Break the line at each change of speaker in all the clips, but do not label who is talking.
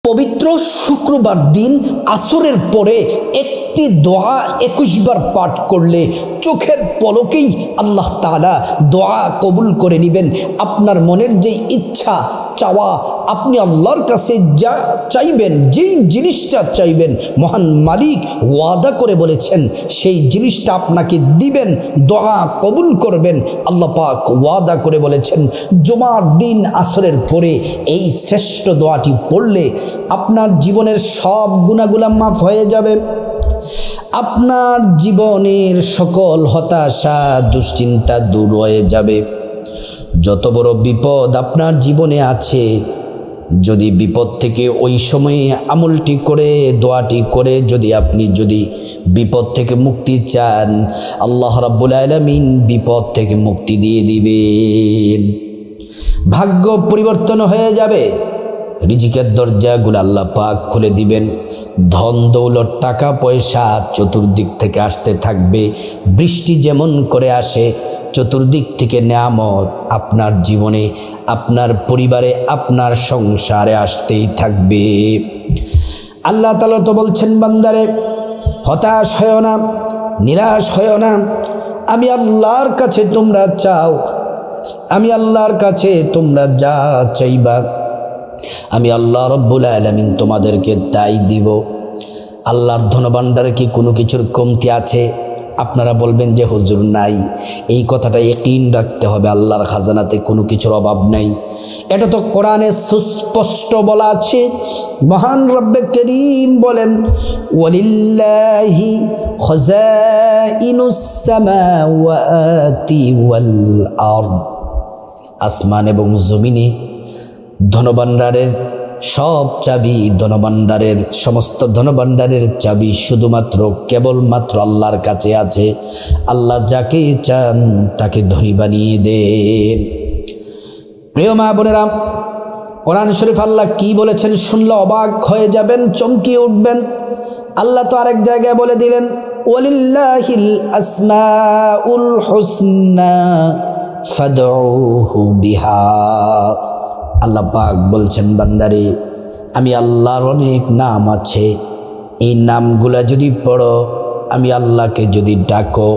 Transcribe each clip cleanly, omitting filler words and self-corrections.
পবিত্র শুক্রবার দিন আসরের পরে একটি দোয়া 21 বার পাঠ করলে চোখের পলকেই আল্লাহ তাআলা দোয়া কবুল করে নেবেন। আপনার মনের যে ইচ্ছা চাওয়া, আপনি আল্লাহর কাছে যা চাইবেন, যেই জিনিসটা চাইবেন, মহান মালিক ওয়াদা করে বলেছেন সেই জিনিসটা আপনাকে দিবেন, দোয়া কবুল করবেন। আল্লাহ পাক ওয়াদা করে বলেছেন জুমার দিন আসরের পরে এই শ্রেষ্ঠ দোয়াটি পড়লে আপনার জীবনের সব গুনাহগুলো মাফ হয়ে যাবে। আপনার জীবনের সকল হতাশা দুশ্চিন্তা দূর হয়ে যাবে। যত বড় বিপদ আপনার জীবনে আছে, যদি বিপদ থেকে ওই সময়ে আমলটি করে দোয়াটি করে যদি আপনি বিপদ থেকে মুক্তি চান, আল্লাহ রাব্বুল আলামিন বিপদ থেকে মুক্তি দিয়ে দিবেন। ভাগ্য পরিবর্তন হয়ে যাবে, রিজিকের দরজাগুলো আল্লাহ পাক খুলে দিবেন। ধন দৌলত টাকা পয়সা চতুর্দিক থেকে আসতে থাকবে। বৃষ্টি যেমন করে আসে, চতুর্দিক থেকে নেয়ামত আপনার জীবনে, আপনার পরিবারে, আপনার সংসারে আসতেই থাকবে। আল্লাহ তাআলা তো বলছেন বান্দারে হতাশ হয়ো না, নিরাশ হয়ো না, আমি আল্লাহর কাছে তোমরা চাও, আমি আল্লাহর কাছে তোমরা যা চাইবা আমি আল্লাহ রব্বুল আলামিন তোমাদেরকে তাই দিব। আল্লাহর ধনভাণ্ডারে কি কোনো কিছুর কমতি আছে? আপনারা বলবেন যে হুজুর নাই। এই কথাটা ইয়াকিন রাখতে হবে, আল্লাহর খাজানাতে কোনো কিছুর অভাব নাই। এটা তো কোরআনে সুস্পষ্ট বলা আছে। মহান রব্বে করিম বলেন ওয়ালিল্লাহি খাযাইনুস সামাওয়াতি ওয়াল আরদ, আসমান এবং জমিনে ধনভাণ্ডারের সব চাবি, ধনভাণ্ডারের সমস্ত ধনভাণ্ডারের চাবি শুধুমাত্র কেবলমাত্র আল্লাহর কাছে আছে। আল্লাহ যাকে চান তাকে ধনী বানিয়ে দেন। প্রিয় মা বোনেরা, কোরআন শরীফ আল্লাহ কি বলেছেন শুনলে অবাক হয়ে যাবেন, চমকিয়ে উঠবেন। আল্লাহ তো আরেক জায়গায় বলে দিলেন ওয়ালিল্লাহিল আসমাউল হুসনা ফাদউহু বিহা। আল্লাহ পাক বলছেন বান্দারে আমি আল্লাহর অনেক নাম আছে, এই নামগুলা যদি পড়ো, আমি আল্লাহকে যদি ডাকো,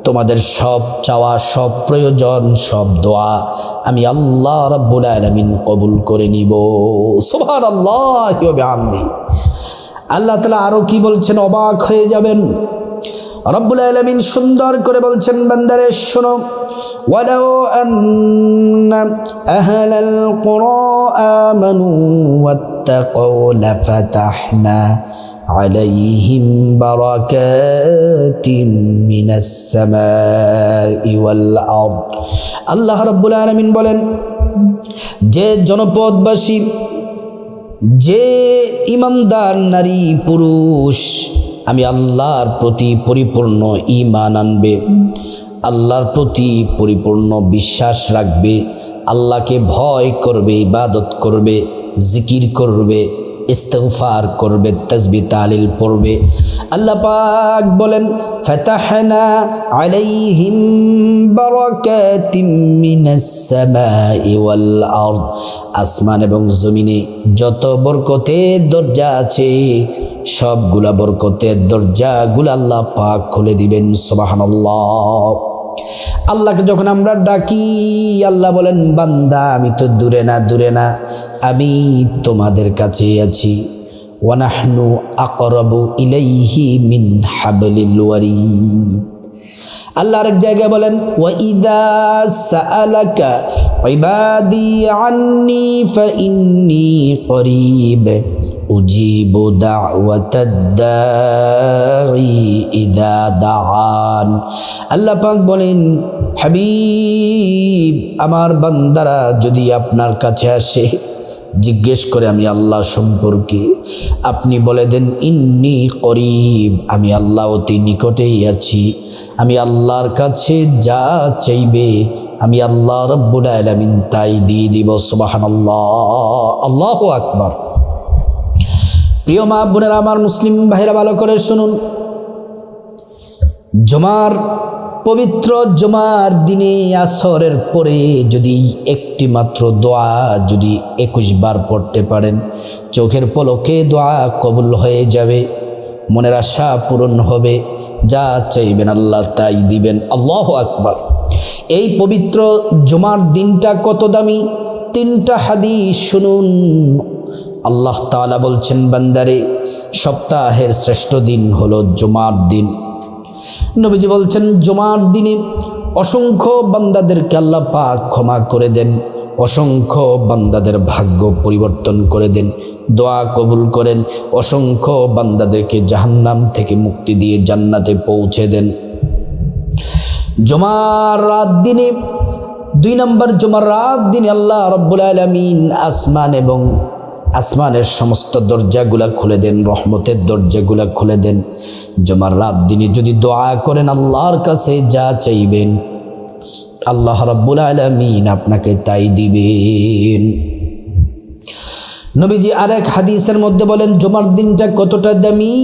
তোমাদের সব চাওয়া, সব প্রয়োজন, সব দোয়া আমি আল্লাহ রাব্বুল আলামিন কবুল করে নিব। সুবহানাল্লাহি ওয়া বিহামদিহি। আল্লাহ তাআলা আরো কি বলছেন, অবাক হয়ে যাবেন। রব্বুল আলামিন সুন্দর করে বলছেন বান্দারে শোনো ওয়ালাউ আন্না আহলাল কুরা আমানু ওয়াত্তাকাউ লাফাতাহনা আলাইহিম বারাকাতিম মিনাস সামাই ওয়াল আরদ। আল্লাহ রাব্বুল আলামিন বলেন যে জনপদবাসী, যে ইমানদার নারী পুরুষ আমি আল্লাহর প্রতি পরিপূর্ণ ঈমান আনবে, আল্লাহর প্রতি পরিপূর্ণ বিশ্বাস রাখবে, আল্লাহকে ভয় করবে, ইবাদত করবে, জিকির করবে, ইস্তিগফার করবে, তাসবিহ তাহলিল পড়বে, আল্লাহ পাক বলেন ফাতাহনা আলাইহিম বারাকাতিম মিনাস সামাই ওয়াল আরদ। আসমান এবং জমিনে যত বরকতের দরজা আছে সবগুলা বরকতের দরজাগুলো আল্লাহ পাক খুলে দিবেন। সুবহানাল্লাহ। আল্লাহকে যখন আমরা ডাকি, আল্লাহ বলেন বান্দা আমি তো দূরে না, আমি তোমাদের কাছে আছি। ওয়া নাহনু আকরাবু ইলাইহি মিন হাবলিল ওয়ারিদ। আল্লাহ আরেক জায়গায় বলেন ওয়া ইযা সাআলাকা ইবাদি আন্নী ফাইন্নী করিব উজিবু দাওয়াতাদ দাঈ ইযা দাআন। আল্লাহ পাক বলেন হাবিব, আমার বান্দারা যদি আপনার কাছে আসে, জিজ্ঞেস করে আমি আল্লাহ সম্পর্কে, আপনি বলে দেন ইন্নী করিব, আমি আল্লাহ অতি নিকটেই আছি। আমি আল্লাহর কাছে যা চাইবে আমি আল্লাহ রাব্বুল আলামিন তাই দিয়ে দিব। সুবহানাল্লাহ, আল্লাহু আকবার। প্রিয় মা বোনেরা, আমার মুসলিম ভাইরা ভালো করে শুনুন। জুমার পবিত্র জুমার দিনে আসরের পরে যদি একটি মাত্র দোয়া যদি 21 বার পড়তে পারেন, চোখের পলকে দোয়া কবুল হয়ে যাবে, মনের আশা পূরণ হবে, যা চাইবেন আল্লাহ তাই দিবেন। আল্লাহু আকবার। এই পবিত্র জুমার দিনটা কত দামি, 3টা হাদিস শুনুন। আল্লাহ তাআলা বলছেন, বান্দারে সপ্তাহের শ্রেষ্ঠ দিন হলো জুমার দিন। নবীজি বলছেন, জুমার দিনে অসংখ্য বান্দাদেরকে আল্লাহ পাক ক্ষমা করে দেন, অসংখ্য বান্দাদের ভাগ্য পরিবর্তন করে দেন, দোয়া কবুল করেন, অসংখ্য বান্দাদেরকে জাহান্নাম থেকে মুক্তি দিয়ে জান্নাতে পৌঁছে দেন। জুমার রাত দিনে 2 নম্বর জুমার রাত দিনে আল্লাহ রাব্বুল আলামিন আসমানের সমস্ত দরজাগুলা খুলে দেন, রহমতের দরজাগুলা খুলে দেন। জুমার রাত দিনে যদি দোয়া করেন আল্লাহর কাছে যা চাইবেন, আল্লাহ রাব্বুল আলামিন আপনাকে তাই দিবেন। নবীজি আরেক হাদিসের মধ্যে বলেন, জুমার দিনটা কতটা দামি।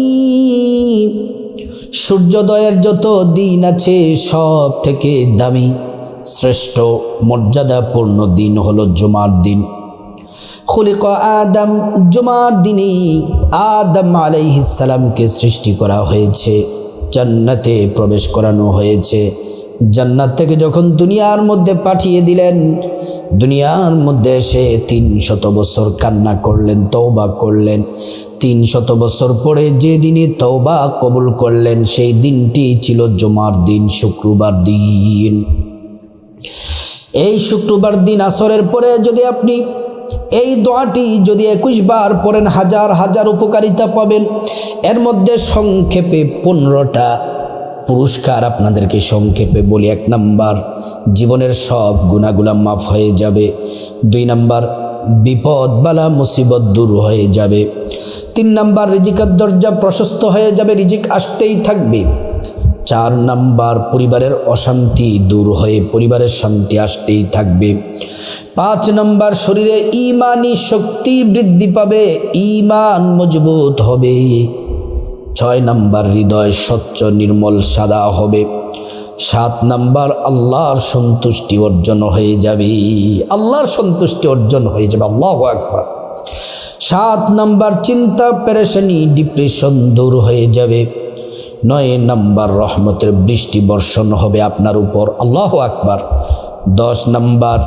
সূর্যোদয়ের যত দিন আছে সব থেকে দামি শ্রেষ্ঠ মর্যাদাপূর্ণ দিন হলো জুমার দিন। খুলিক আদম, জুমার দিনে আদম আলাইহিস সালামকে সৃষ্টি করা হয়েছে, জান্নাতে প্রবেশ করানো হয়েছে। জান্নাত থেকে যখন দুনিয়ার মধ্যে পাঠিয়ে দিলেন, দুনিয়ার মধ্যে এসে 300 বছর কান্না করলেন, তওবা করলেন। 300 বছর পরে যে দিনে তওবা কবুল করলেন, সেই দিনটি ছিল জুমার দিন, শুক্রবার দিন। এই শুক্রবার দিন আসরের পরে যদি আপনি এই দোয়াটি যদি 21 বার পড়েন, হাজার হাজার উপকারিতা পাবেন। এর মধ্যে সংক্ষেপে 15টা পুরস্কার আপনাদেরকে সংক্ষেপে বলি। 1 নাম্বার, জীবনের সব গুনাহগুলো মাফ হয়ে যাবে। 2 নাম্বার, বিপদ বালা মুসিবত দূর হয়ে যাবে। 3 নাম্বার, রিজিকের দরজা প্রশস্ত হয়ে যাবে, রিজিক আসতেই থাকবে। 4 নাম্বার, পরিবারের অশান্তি দূর হয়ে পরিবারের শান্তি আসতেই থাকবে। 5 নাম্বার, শরীরে ঈমানি শক্তি বৃদ্ধি পাবে, ঈমান মজবুত হবে। 6 নাম্বার, হৃদয় স্বচ্ছ নির্মল সাদা হবে। 7 নাম্বার, আল্লাহর সন্তুষ্টি অর্জন হয়ে যাবে, আল্লাহর সন্তুষ্টি অর্জন হয়ে যাবে। আল্লাহু আকবার। 7 নাম্বার, চিন্তা পেরেশানি ডিপ্রেশন দূর হয়ে যাবে। 9 নাম্বার, রহমতের বৃষ্টি বর্ষণ হবে আপনার উপর। আল্লাহু আকবার। 10 নাম্বার,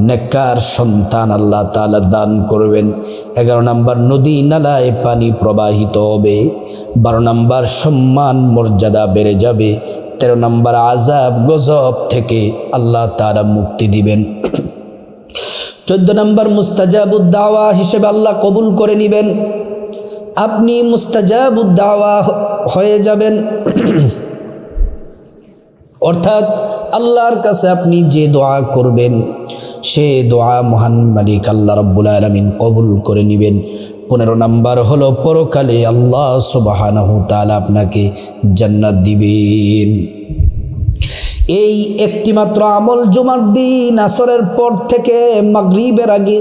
নেককার সন্তান আল্লাহ তাআলা দান করবেন। 11 নাম্বার, নদী নালায় পানি প্রবাহিত হবে। 12 নাম্বার, সম্মান মর্যাদা বেড়ে যাবে। 13 নাম্বার, আযাব গজব থেকে আল্লাহ তাআলা মুক্তি দিবেন। 14 নাম্বার, মুস্তাজাবুদ দাওয়া হিসেবে আল্লাহ কবুল করে নেবেন, আপনি মুস্তাজাবুদ দাওয়া হয়ে যাবেন। অর্থাৎ আল্লাহর কাছে আপনি যে দোয়া করবেন, সে দোয়া মহান মালিক আল্লাহ রাব্বুল আলামিন কবুল করে নেবেন। 15 নাম্বার হলো, পরকালে আল্লাহ সুবহানাহু তাআলা আপনাকে জান্নাত দিবেন। এই একটি মাত্র আমল জুমার দিন আসরের পর থেকে মাগরিবের আগে,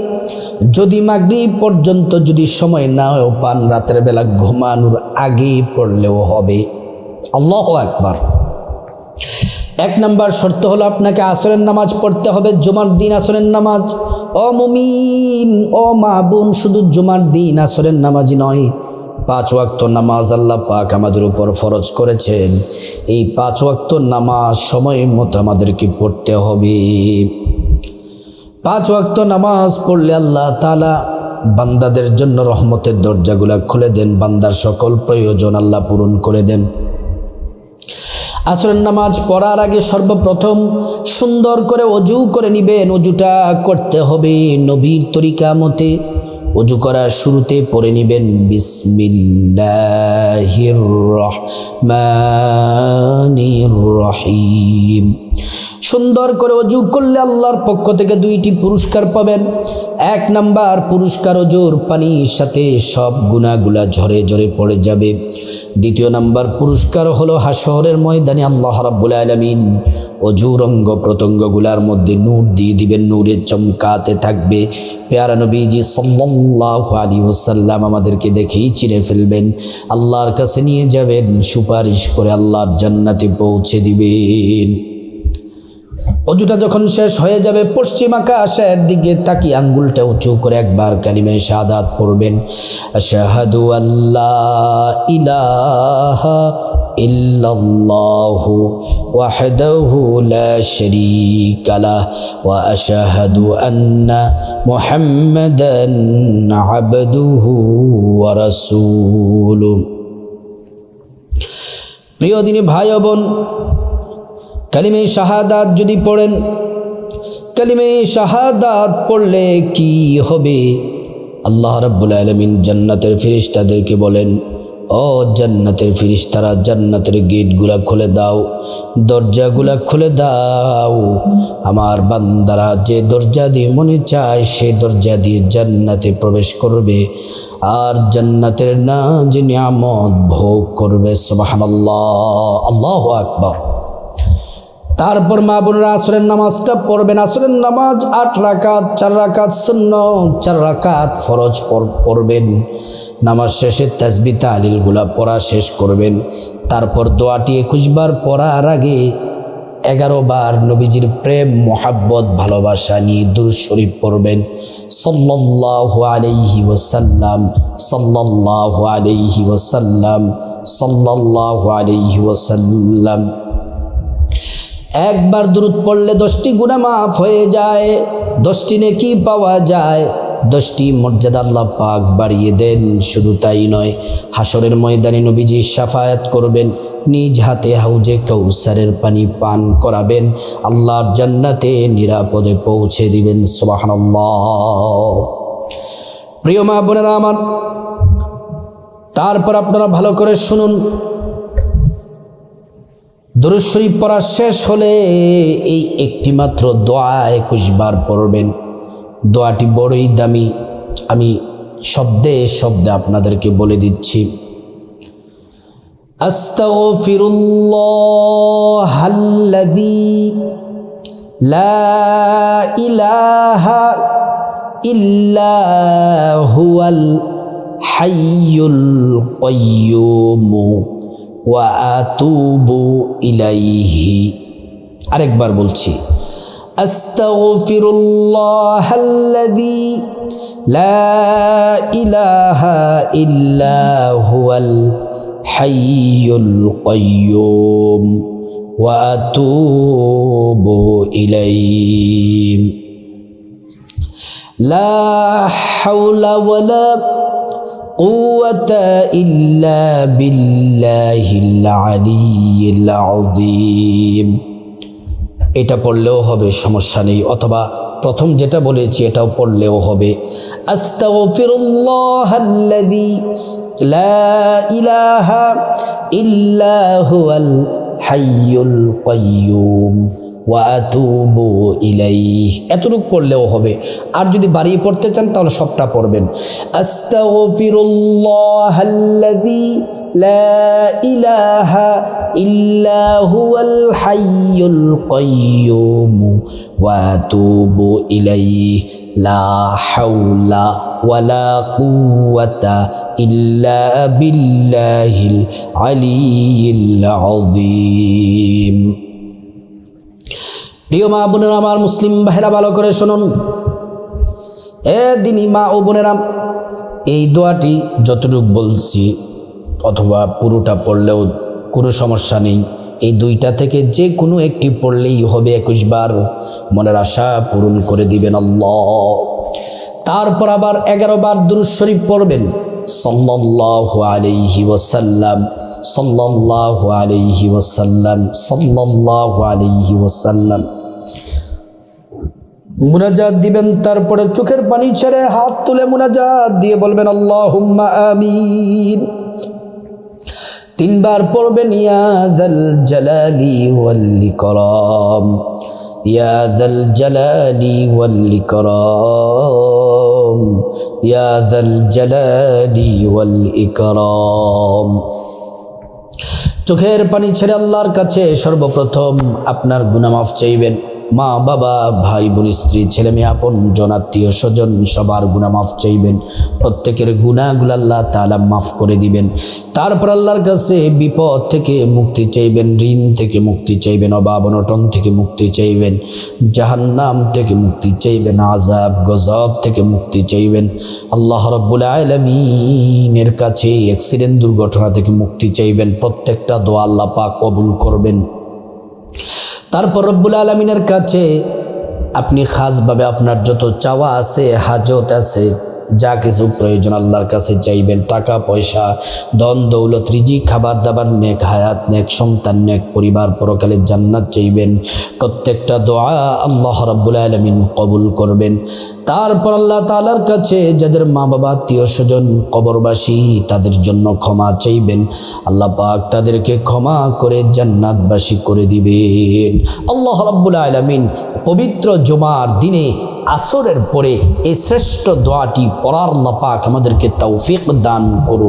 যদি মাগরিব পর্যন্ত যদি সময় নাও পান, রাতের বেলা ঘুমানোর আগে পড়লেও হবে। আল্লাহু আকবার। 1 নাম্বার শর্ত হলো, আপনাকে আসরের নামাজ পড়তে হবে, জুমার দিন আসরের নামাজ। ও মুমিন, ও মা বোন, শুধু জুমার দিন আসরের নামাজই নয়, 5 ওয়াক্ত নামাজ আল্লাহ পাক আমাদের উপর ফরজ করেছেন। এই 5 ওয়াক্ত নামাজ সময় মতো আমাদেরকে পড়তে হবে। 5 ওয়াক্ত নামাজ পড়লে আল্লাহ তাআলা বান্দাদের জন্য রহমতের দরজাগুলা খুলে দেন, বান্দার সকল প্রয়োজন আল্লাহ পূরণ করে দেন। আসরের নামাজ পড়ার আগে সর্বপ্রথম সুন্দর করে ওযু করে নেবেন। ওযুটা করতে হবে নবীর তরিকা মতে। ওযু করার শুরুতে পড়ে নেবেন বিসমিল্লাহির রহমানির রহিম। সুন্দর করে ওযু করলে আল্লাহর পক্ষ থেকে দুইটি পুরস্কার পাবেন। এক নাম্বার পুরস্কার, ওযুর পানির সাথে সব গুনাহগুলা ঝরে ঝরে পড়ে যাবে। দ্বিতীয় নাম্বার পুরস্কার হলো হাসরের ময়দানে আল্লাহ রাব্বুল আলামিন ওযুর অঙ্গ প্রত্যঙ্গগুলার মধ্যে নূর দিয়ে দিবেন, নূরে চমকাতে থাকবে। পেয়ারা নবীজি সাল্লাল্লাহু আলাইহি ওয়াসাল্লাম আমাদেরকে দেখেই চিনে ফেলবেন, আল্লাহর কাছে নিয়ে যাবেন, সুপারিশ করে আল্লাহর জান্নাতে পৌঁছে দিবেন। ওযুটা যখন শেষ হয়ে যাবে, পশ্চিম আকাশের দিকে তাকিয়ে আঙ্গুলটা উঁচু করে একবার কালিমায়ে শাহাদাত পড়বেন, আশহাদু আল্লা ইলাহা ইল্লাল্লাহু ওয়াহদাহু লা শারীকা লাহু ওয়া আশহাদু আন্না মুহাম্মাদান আবদুহু ওয়া রাসূলুহু। প্রিয় দিনী ভাই ও বোন, কালিমে শাহাদাত যদি পড়েন, কালিমে শাহাদাত পড়লে কি হবে? আল্লাহ রাব্বুল আলামিন জান্নাতের ফেরেশতাদেরকে বলেন, ও জান্নাতের ফেরেশতারা, জান্নাতের গেটগুলা খুলে দাও, দরজাগুলা খুলে দাও। আমার বান্দারা যে দরজা দিয়ে মনে চায় সেই দরজা দিয়ে জান্নাতে প্রবেশ করবে আর জান্নাতের নাজ নিয়ামত ভোগ করবে। সুবহানাল্লাহ, আল্লাহু আকবার। তারপর মা বোনেরা আসরের নামাজটা পড়বেন। আসরের নামাজ 8 রাকাত, 4 রাকাত সুন্নত, 4 রাকাত ফরজ পড়বেন। নামাজ শেষে তাসবিহ তাহলিলগুলা পড়া শেষ করবেন। তারপর দোয়াটি 21 বার পড়ার আগে 11 বার নবীজির প্রেম, মোহাব্বত, ভালোবাসা নিয়ে দুরূদ শরীফ পড়বেন। সাল্লাল্লাহু আলাইহি ওয়াসাল্লাম, সাল্লাল্লাহু আলাইহি ওয়াসাল্লাম, সাল্লাল্লাহু আলাইহি ওয়াসাল্লাম। একবার দুরূদ পড়লে 10টি গুনাহ মাফ হয়ে যায়, 10টি নেকি পাওয়া যায়, 10টি মর্যাদা আল্লাহ পাক বাড়িয়ে দেন। শুধু তাই নয়, হাসরের ময়দানে নবীজি শাফায়াত করবেন, নিজ হাতে হাউজে কাউসারের পানি পান করাবেন, আল্লাহর জান্নাতে নিরাপদে পৌঁছে দিবেন। সুবহানাল্লাহ। প্রিয় মা বোনেরা আমার, তারপর আপনারা ভালো করে শুনুন, দুরূদ শরীফ পড়া শেষ হলে এই একটি মাত্র দোয়া 21 বার পড়বেন। দোয়াটি বড়ই দামি, আমি শব্দে শব্দে আপনাদেরকে বলে দিচ্ছি। আস্তাগফিরুল্লাহাল্লাযী লা ইলাহা ইল্লা হুয়াল হাইয়ুল কাইয়্যুম ওয়া আতুবু ইলাইহি। আরেকবার বলছি, আস্তাগফিরুল্লাহাল্লাযী লা ইলাহা ইল্লা হুয়াল হাইয়ুল কাইয়্যুম ওয়া আতুবু ইলাইহি। লা হাওলা ওয়ালা কুওয়াতা ইল্লা বিল্লাহিল আলিয়্যিল আযীম। এটা পড়লেও হবে, সমস্যা নেই, অথবা প্রথম যেটা বলেছি এটাও পড়লেও হবে। আস্তাগফিরুল্লাহাল্লাযী লা ইলাহা ইল্লা হুয়াল হাইয়ুল কাইয়্যুম ওয়া আতুবু ইলাইহি। এতটুকু পড়লেও হবে। আর যদি বাড়িয়ে পড়তে চান তাহলে সবটা পড়বেন। আস্তাগফিরুল্লাহাল্লাযী লা ইলাহা ইল্লা হুয়াল হাইয়ুল কাইয়্যুম ওয়া আতুবু ইলাইহি। লা হাওলা ওয়ালা কুওয়াতা ইল্লা বিল্লাহিল আলিয়্যিল আযীম। প্রিয় মা বোনেরা আমার, মুসলিম ভাইরা ভালো করে শুনুন। দিনী মা ও বোনেরা, এই দোয়াটি যতটুকু বলছি অথবা পুরোটা পড়লেও কোনো সমস্যা নেই। এই দুইটা থেকে যে কোনো একটি পড়লেই হবে 21 বার, মনের আশা পূরণ করে দিবেন আল্লাহ। তারপর আবার 11 বার দুরূদ শরীফ পড়বেন। সাল্লাল্লাহু আলাইহি ওয়াসাল্লাম, সাল্লাল্লাহু আলাইহি ওয়াসাল্লাম, সাল্লাল্লাহু আলাইহি ওয়াসাল্লাম। মুনাজাত দিবেন, তারপরে চোখের পানি ছেড়ে হাত তুলে মুনাজাত দিয়ে বলবেন আল্লাহুম্মা আমিন। তিনবার পড়বেন ইয়া যাল জালালি ওয়াল ইকরাম, ইয়া যাল জালালি ওয়াল ইকরাম, ইয়া যাল জালালি ওয়াল ইকরাম। চোখের পানি ছেড়ে আল্লাহর কাছে সর্বপ্রথম আপনার গুনাহ মাফ চাইবেন। মা বাবা ভাই বোন স্ত্রী ছেলে মেয়ে আপন জন আত্মীয় স্বজন সবার গুনাহ মাফ চাইবেন। প্রত্যেকের গুনাহগুলো আল্লাহ তাআলা মাফ করে দিবেন। তারপর আল্লাহর কাছে বিপদ থেকে মুক্তি চাইবেন, ঋণ থেকে মুক্তি চাইবেন, অভাব অনটন থেকে মুক্তি চাইবেন, জাহান্নাম থেকে মুক্তি চাইবেন, আযাব গজব থেকে মুক্তি চাইবেন। আল্লাহ রাব্বুল আলামিনের কাছে অ্যাক্সিডেন্ট দুর্ঘটনা থেকে মুক্তি চাইবেন। প্রত্যেকটা দোয়া আল্লাহ পাক কবুল করবেন। তারপর রব্বুল আলামিনের কাছে আপনি খাসভাবে আপনার যত চাওয়া আছে, হাজত আছে, যা কিছু প্রয়োজন আল্লাহর কাছে চাইবেন। টাকা পয়সা, ধন দৌলত, রিজিক, খাবার দাবার, নেক হায়াত, নেক সন্তান, নেক পরিবার, পরকালের জান্নাত চাইবেন। প্রত্যেকটা দোয়া আল্লাহ রাব্বুল আলামিন কবুল করবেন। তারপর আল্লাহ তাআলার কাছে যাদের মা বাবা আত্মীয় স্বজন কবরবাসী তাদের জন্য ক্ষমা চাইবেন। আল্লাহ পাক তাদেরকে ক্ষমা করে জান্নাতবাসী করে দিবেন। আল্লাহ রাব্বুল আলামিন পবিত্র জুমার দিনে আসরের পরে এই শ্রেষ্ঠ দোয়াটি পড়ার আল্লাহ পাক আমাদেরকে তৌফিক দান করুন।